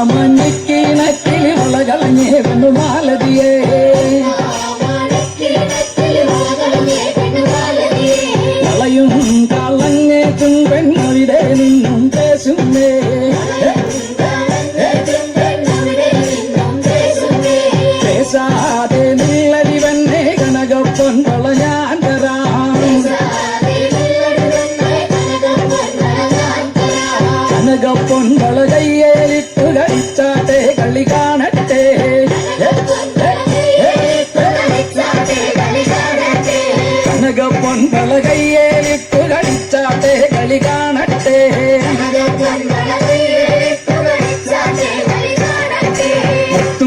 മണിക്കിണക്കിൽ വളകളഞ്ഞേ പെണ്ണുമാലതിയേ കളയും കളഞ്ഞേക്കും പെണ്ണവിടെ നിന്നും പേശുന്നേ പേശാതെ നില്ലരിവന്നെ കനകപ്പൊൻ വളഞ്ഞാൻ തരാം കനകപ്പൊൻ വളകയ്യേലിട്ടു കളിച്ചാട്ടെ കളി കാണട്ടെ കനകപ്പൊൻ വളകയ്യേലിട്ടു കളിച്ചാട്ടെ കളി കാണട്ടെ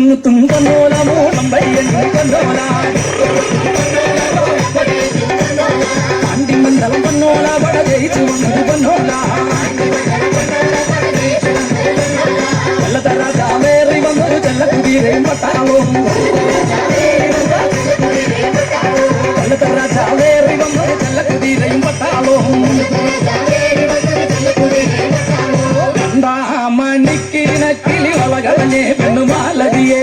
മുത്തും കൊന്നോല മൂളം വയ്യനും കൊന്നോല അണ്ടിമന്ദളം കൊന്നോല വട ജയിച്ചു കൊന്നോല ചെല്ലതരാജാവേറി വന്നൊരു ചെല്ല കുതിരയും പട്ടാളവും ചെല്ലതരാജാവേറി വന്നൊരു ചെല്ല കുതിരയും പട്ടാളവും മണിക്കിണക്കിൽ വളകളഞ്ഞേ പെണ്ണുമാലതിയേ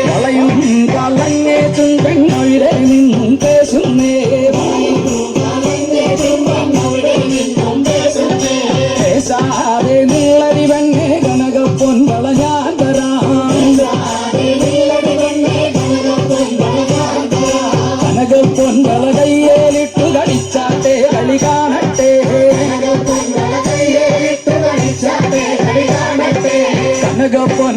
വളയും കളഞ്ഞേച്ചും പെണ്ണൊഴിടെ നിന്നും പേശുന്നേ പേശാതെ നിള്ളരിവന്നെ കനകപ്പൊൻ വളഞ്ഞാൻ തരാം കനകപ്പൊൻ വളകയ്യേലിട്ടു കളിച്ചാട്ടെ കളി കാണട്ടെ കനകപ്പൊൻ